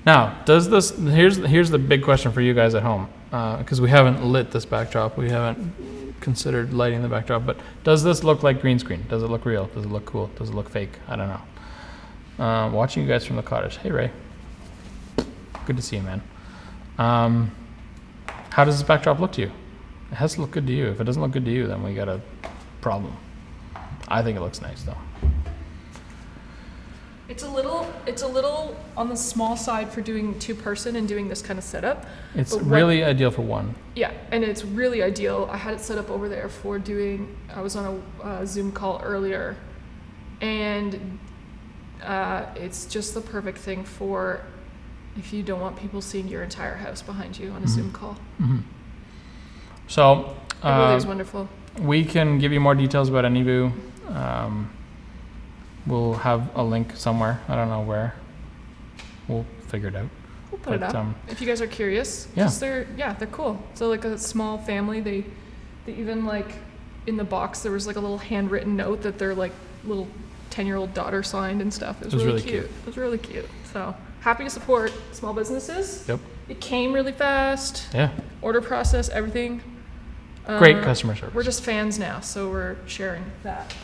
Now, does this... Here's the big question for you guys at home. Because we haven't lit this backdrop. We haven't considered lighting the backdrop. But does this look like green screen? Does it look real? Does it look cool? Does it look fake? I don't know. Watching you guys from the cottage. Hey, Ray. Good to see you, man. How does this backdrop look to you? It has to look good to you. If it doesn't look good to you, then we got a problem. I think it looks nice, though. It's a little on the small side for doing 2-person and doing this kind of setup. It's But really ideal for one. Yeah, and it's really ideal. I had it set up over there for doing, I was on a Zoom call earlier, and it's just the perfect thing for if you don't want people seeing your entire house behind you on a Zoom call. Mm-hmm. So, It really is wonderful. we can give you more details about Anyvoo. We'll have a link somewhere. I don't know where. We'll figure it out. We'll put it up if you guys are curious. Yeah. They're cool. So like a small family. They even like in the box there was like a little handwritten note that their like little 10-year-old daughter signed and stuff. It was really cute. It was really cute. So happy to support small businesses. Yep. It came really fast. Yeah. Order process, everything. Great customer service. We're just fans now, so we're sharing that.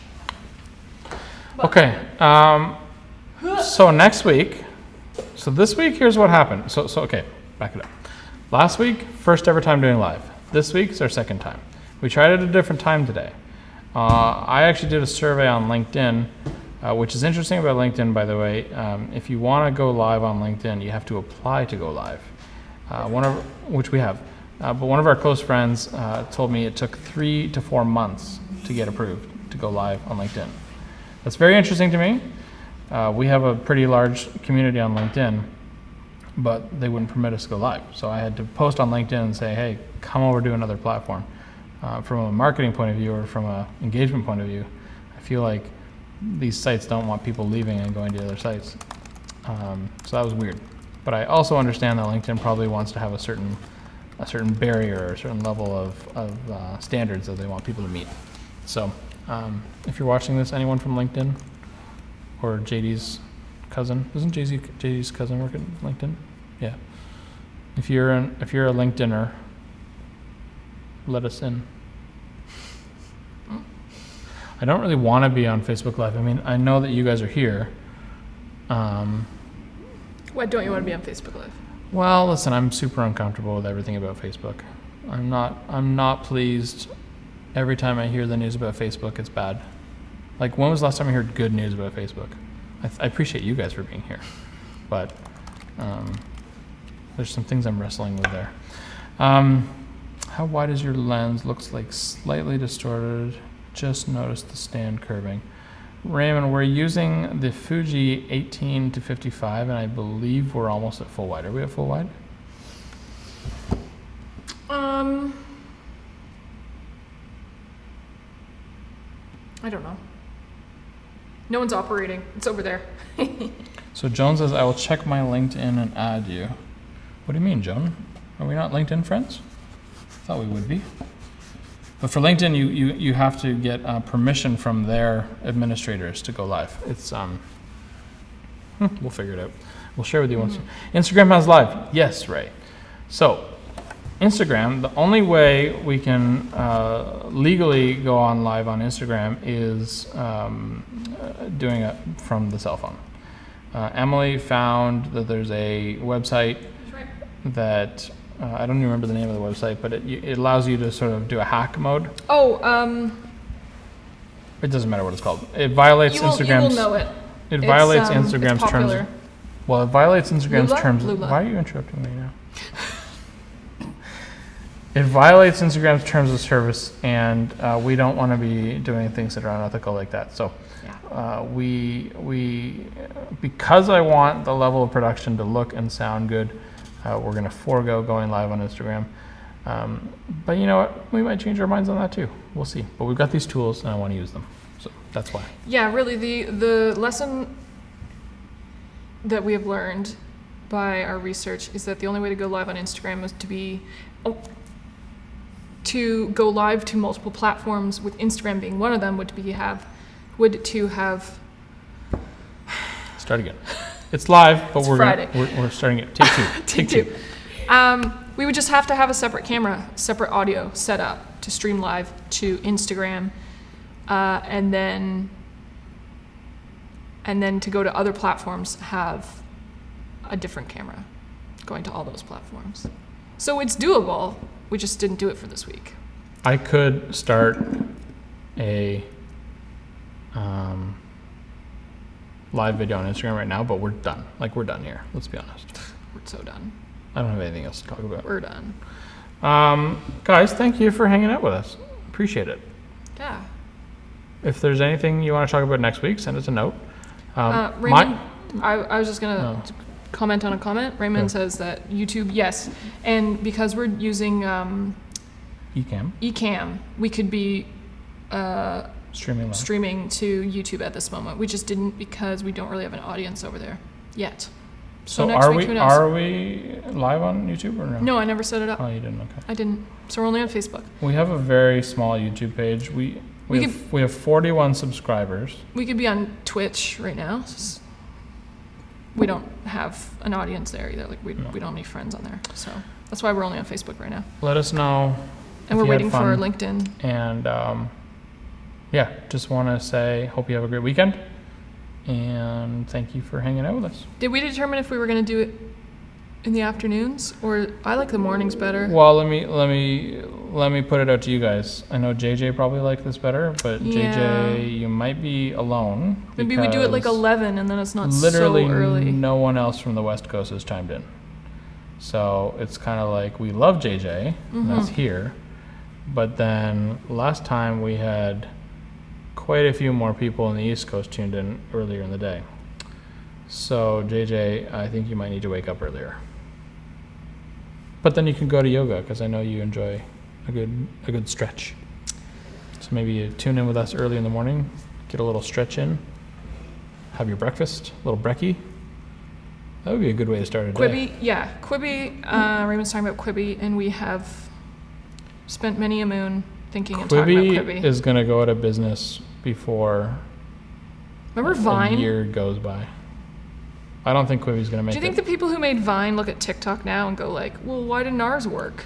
Okay. So next week. So this week, here's what happened. So okay, back it up. Last week, first ever time doing live. This week's our second time. We tried it at a different time today. I actually did a survey on LinkedIn, which is interesting about LinkedIn, by the way. If you want to go live on LinkedIn, you have to apply to go live. Which we have. But one of our close friends told me it took 3 to 4 months to get approved to go live on LinkedIn. That's very interesting to me. We have a pretty large community on LinkedIn, but they wouldn't permit us to go live. So I had to post on LinkedIn and say, hey, come over to another platform. From a marketing point of view or from an engagement point of view, I feel like these sites don't want people leaving and going to other sites. So that was weird. But I also understand that LinkedIn probably wants to have a certain barrier or a certain level of standards that they want people to meet. So if you're watching this, anyone from LinkedIn or JD's cousin, doesn't JD's cousin work at LinkedIn? Yeah. If you're a LinkedIner, let us in. I don't really want to be on Facebook Live. I mean, I know that you guys are here. Why don't you want to be on Facebook Live? Well, listen, I'm super uncomfortable with everything about Facebook. I'm not pleased every time I hear the news about Facebook. It's bad. Like, when was the last time I heard good news about Facebook? I appreciate you guys for being here, but there's some things I'm wrestling with there. How wide is your lens? Looks like slightly distorted. Just noticed the stand curving. Raymond, we're using the Fuji 18 to 55, and I believe we're almost at full wide. Are we at full wide? I don't know. No one's operating. It's over there. So Joan says, I will check my LinkedIn and add you. What do you mean, Joan? Are we not LinkedIn friends? Thought we would be. But for LinkedIn, you have to get permission from their administrators to go live. It's we'll figure it out. We'll share with you once. Instagram has live. Yes, Ray. So Instagram, the only way we can legally go on live on Instagram is doing it from the cell phone. Emily found that there's a website that I don't even remember the name of the website, but it allows you to sort of do a hack mode. It doesn't matter what it's called. It violates Instagram's. You will know it. It violates Instagram's terms. Well, it violates Instagram's terms. Why are you interrupting me now? It violates Instagram's terms of service, and we don't want to be doing things that are unethical like that. So, we because I want the level of production to look and sound good. We're going to forego going live on Instagram. But you know what? We might change our minds on that too. We'll see. But we've got these tools and I want to use them. So that's why. Yeah, really the lesson that we have learned by our research is that the only way to go live on Instagram is to go live to multiple platforms, with Instagram being one of them, would to have start again. It's live, but we're starting it. Take two. Take two. We would just have to have a separate camera, separate audio set up to stream live to Instagram, and then to go to other platforms, have a different camera going to all those platforms. So it's doable. We just didn't do it for this week. I could start a live video on Instagram right now, but we're done. Like, we're done here. Let's be honest. We're so done. I don't have anything else to talk about. We're done. Guys, thank you for hanging out with us. Appreciate it. Yeah. If there's anything you want to talk about next week, send us a note. Raymond, I was just going to comment on a comment. Raymond says that YouTube, yes. And because we're using eCam, we could be streaming to YouTube at this moment. We just didn't, because we don't really have an audience over there yet. So So next are week, we who knows? are we live on YouTube or no? No, I never set it up. Oh, you didn't. Okay. I didn't. So we're only on Facebook. We have a very small YouTube page. We We have 41 subscribers. We could be on Twitch right now. We don't have an audience there either. Like we don't have any friends on there. So that's why we're only on Facebook right now. Let us know. And if we're you had waiting for fun. LinkedIn. And yeah, just want to say, hope you have a great weekend. And thank you for hanging out with us. Did we determine if we were going to do it in the afternoons, or I like the mornings better? Well, let me put it out to you guys. I know JJ probably liked this better, but Yeah. JJ, you might be alone. Maybe we do it like because 11, and then it's not literally so early. no one else from the West Coast has chimed in. So it's kind of like we love JJ, and that's here. But then last time we had quite a few more people in the East Coast tuned in earlier in the day. So JJ, I think you might need to wake up earlier. But then you can go to yoga because I know you enjoy a good stretch. So maybe you tune in with us early in the morning, get a little stretch in, have your breakfast, a little brekkie. That would be a good way to start a day. Quibi, yeah. Quibi, Raymond's talking about Quibi, and we have spent many a moon thinking and talking about Quibi Quibi. is going to go out of business before Remember a Vine? year goes by. I don't think Quibi's going to make Do you think it. the people who made Vine look at TikTok now and go like, well, why didn't ours work?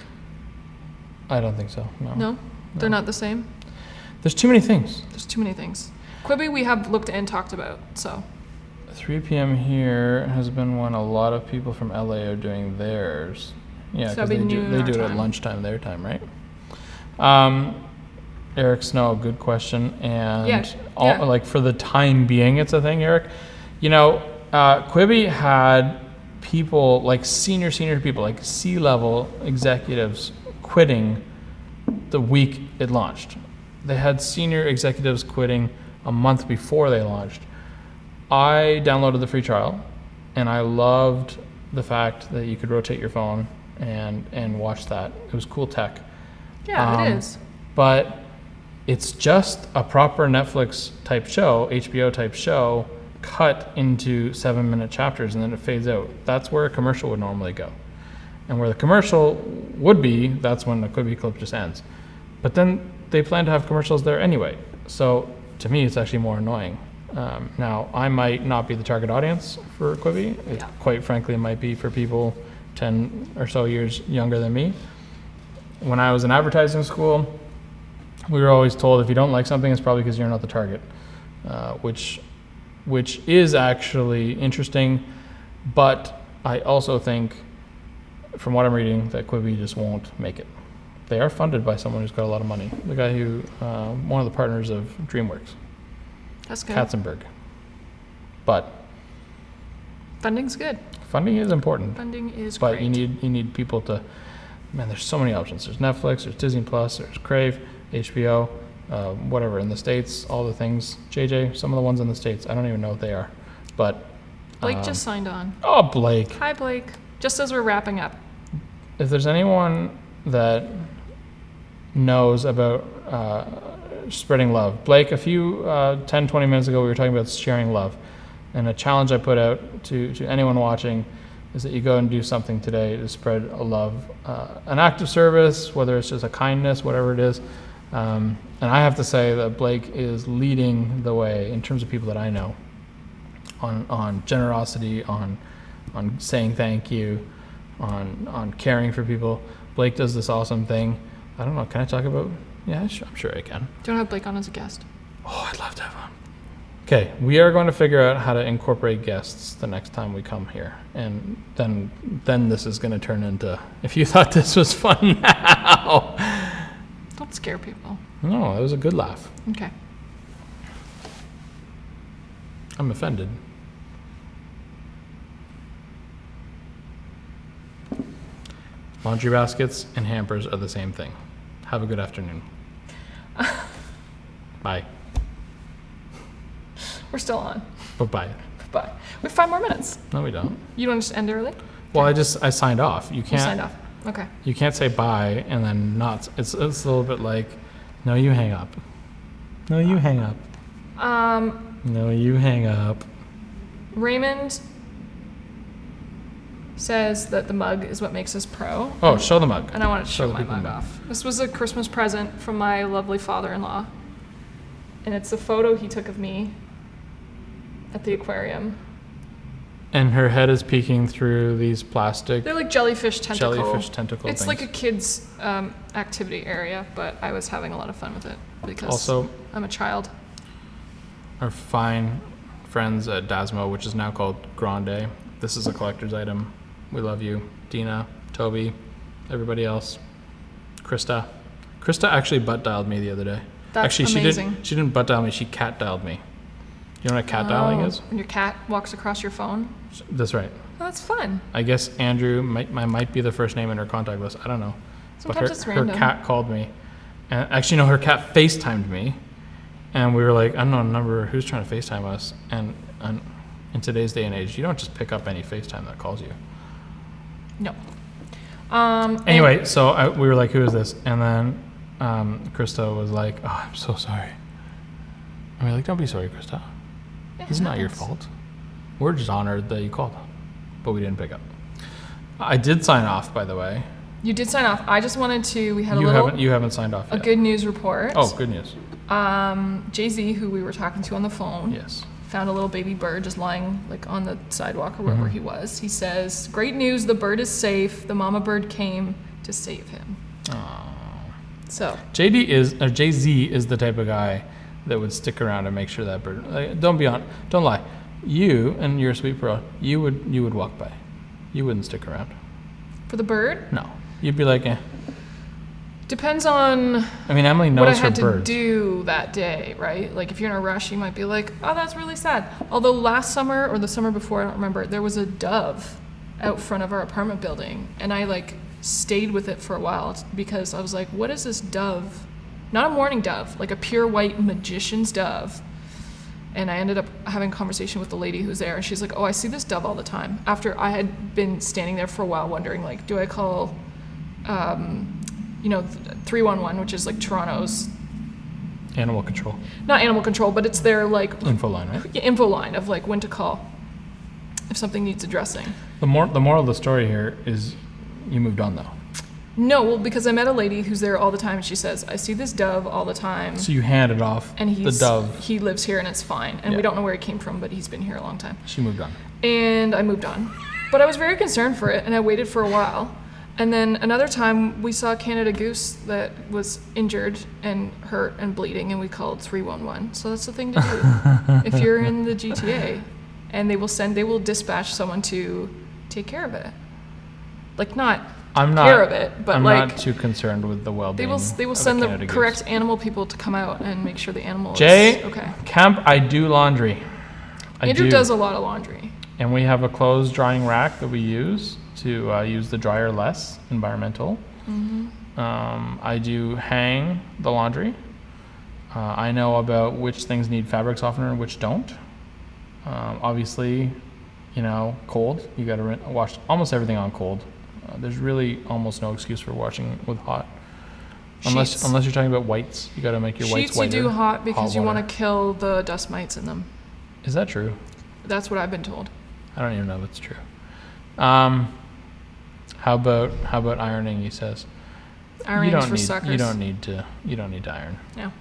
I don't think so. No? They're not the same? There's too many things. There's too many things. Quibi we have looked and talked about, so. 3 p.m. here has been when a lot of people from LA are doing theirs. Yeah, So because that'd be they noon do our it at time. lunchtime their time, right? Eric Snow, good question. And Yeah. like for the time being, it's a thing, Eric. You know, Quibi had people like senior people, like C-level executives quitting the week it launched. They had senior executives quitting a month before they launched. I downloaded the free trial, and I loved the fact that you could rotate your phone and watch that. It was cool tech. Yeah, it is. But it's just a proper Netflix type show, HBO type show, cut into 7-minute chapters, and then it fades out. That's where a commercial would normally go. And where the commercial would be, that's when the Quibi clip just ends. But then they plan to have commercials there anyway. So to me, it's actually more annoying. Now, I might not be the target audience for Quibi. It, quite frankly, it might be for people 10 or so years younger than me. When I was in advertising school, we were always told if you don't like something, it's probably because you're not the target, which is actually interesting. But I also think, from what I'm reading, that Quibi just won't make it. They are funded by someone who's got a lot of money. The guy who, one of the partners of DreamWorks, That's good. Katzenberg. But Funding's good. funding is important. Funding is But great. you need people to, man, there's so many options. There's Netflix, there's Disney Plus, there's Crave, HBO, whatever, in the States, all the things. JJ, some of the ones in the States, I don't even know what they are. But Blake just signed on. oh, Blake. Hi, Blake. Just as we're wrapping up. If there's anyone that knows about spreading love, Blake, a few 10, 20 minutes ago, we were talking about sharing love. And a challenge I put out to anyone watching is that you go and do something today to spread a love, an act of service, whether it's just a kindness, whatever it is. And I have to say that Blake is leading the way in terms of people that I know on generosity, on saying thank you, on caring for people. Blake does this awesome thing. I don't know. Can I talk about? Yeah, I'm sure I can. Do you want to have Blake on as a guest? Oh, I'd love to have one. Okay, we are going to figure out how to incorporate guests the next time we come here, and then this is going to turn into. If you thought this was fun now, Don't scare people. no, that was a good laugh. Okay. I'm offended. Laundry baskets and hampers are the same thing. Have a good afternoon. Bye. We're still on. Bye-bye. Bye. We have 5 more minutes. No, we don't. You want to just end early? Well, I signed off. You You can't. signed off. Okay. You can't say bye and then not. It's a little bit like, no, you hang up. No, you hang up. No, you hang up. Raymond, says that the mug is what makes us pro. Oh, show the mug. And I wanted to show the my people mug the off. This was a Christmas present from my lovely father-in-law. And it's a photo he took of me at the aquarium. And her head is peeking through these plastic They're like jellyfish tentacle. tentacle It's things. like a kid's activity area, but I was having a lot of fun with it because Also, I'm a child. our fine friends at Dasmo, which is now called Grande. This is a collector's item. We love you. Dina, Toby, everybody else. Krista. Krista actually butt dialed me the other day. That's actually, amazing. She didn't butt dial me, she cat dialed me. You know what a cat dialing is? When your cat walks across your phone? That's right. Oh, that's fun. I guess Andrew might be the first name in her contact list. I don't know. Sometimes it's random. Her cat called me. And actually, no, her cat FaceTimed me. And we were like, unknown number, who's trying to FaceTime us? And in today's day and age, you don't just pick up any FaceTime that calls you. No. Anyway, so we were like, who is this? And then Krista was like, oh, I'm so sorry. And we were like, don't be sorry, Krista. It's not your fault. We're just honored that you called, but we didn't pick up. I did sign off, by the way. You did sign off. I just wanted to. We had You haven't signed off yet. A good news report. Oh, good news. Jay-Z, who we were talking to on the phone, Yes. found a little baby bird just lying like on the sidewalk or wherever he was. He says, "Great news! The bird is safe. The mama bird came to save him." Aww. So Jay-Z is the type of guy that would stick around and make sure that bird. Like, don't lie. You and you're a sweet pro. You would walk by. You wouldn't stick around. for the bird, No, you'd be like, eh. depends on I mean, Emily knows what I her had to birds. do that day, right? Like if you're in a rush, you might be like, "Oh, that's really sad." Although last summer or the summer before, I don't remember, there was a dove out front of our apartment building, and I like stayed with it for a while because I was like, "What is this dove?" Not a mourning dove, like a pure white magician's dove. And I ended up having a conversation with the lady who was there, and she's like, "Oh, I see this dove all the time." After I had been standing there for a while, wondering like, do I call 311, which is like Toronto's Animal control. not animal control, but it's their like Info line, right? info line of like when to call if something needs addressing. The moral of the story here is you moved on though. No, well, because I met a lady who's there all the time, and she says, "I see this dove all the time." So you handed off And the dove. he lives here and it's fine. And Yeah. we don't know where he came from, but he's been here a long time. She moved on. And I moved on. But I was very concerned for it, and I waited for a while. And then another time, we saw a Canada goose that was injured and hurt and bleeding, and we called 311. So that's the thing to do if you're in the GTA. And they will dispatch someone to take care of it. Like I'm not care of it, but I'm like not too concerned with the well-being. they will of send the Canada goose. correct animal people to come out and make sure the animal Jay, is okay. Camp, I do laundry. Andrew does a lot of laundry. And we have a clothes drying rack that we use to use the dryer less, environmental. I do hang the laundry. I know about which things need fabric softener and which don't. Obviously, cold. You got to wash almost everything on cold. There's really almost no excuse for washing with hot. Sheets. Unless you're talking about whites, you got to make your whites Sheets whiter. you do hot because you want water. to kill the dust mites in them. Is that true? That's what I've been told. I don't even know if it's true. How about ironing? He says. Ironing's for suckers. You don't need to iron. Yeah.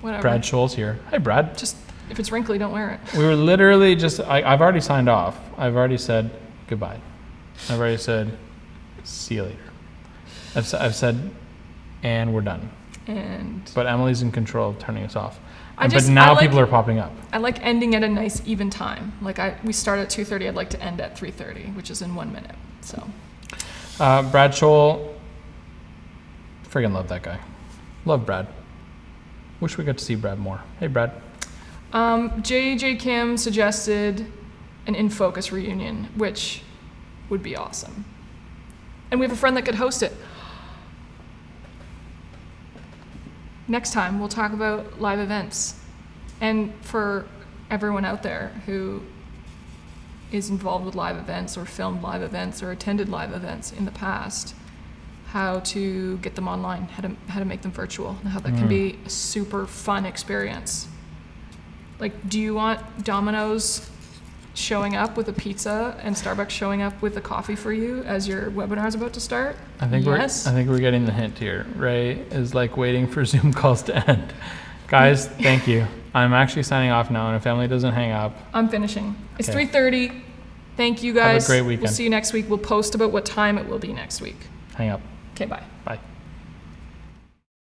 Whatever. Brad Scholl's here. Hi, Brad. Just if it's wrinkly, don't wear it. We were literally just. I've already signed off. I've already said goodbye. I've already said see you later. I've said, and we're done. And But Emily's in control of turning us off. I But now like- people are popping up. I like ending at a nice even time. Like we start at 2:30. I'd like to end at 3:30, which is in 1 minute. So Brad Scholl. Friggin' love that guy. Love Brad. Wish we got to see Brad more. Hey, Brad. J.J. Kim suggested an In Focus reunion, which would be awesome. And we have a friend that could host it. Next time, we'll talk about live events. And for everyone out there who is involved with live events or filmed live events or attended live events in the past, how to get them online, how to make them virtual, and how that can be a super fun experience. Like, do you want Domino's showing up with a pizza and Starbucks showing up with a coffee for you as your webinar is about to start? I think we're getting the hint here. Ray is like waiting for Zoom calls to end. Guys, thank you. I'm actually signing off now, and if Emily doesn't hang up, I'm finishing. It's Okay. 3:30. Thank you guys. Have a great weekend. We'll see you next week. We'll post about what time it will be next week. hang up. Okay, bye. Bye.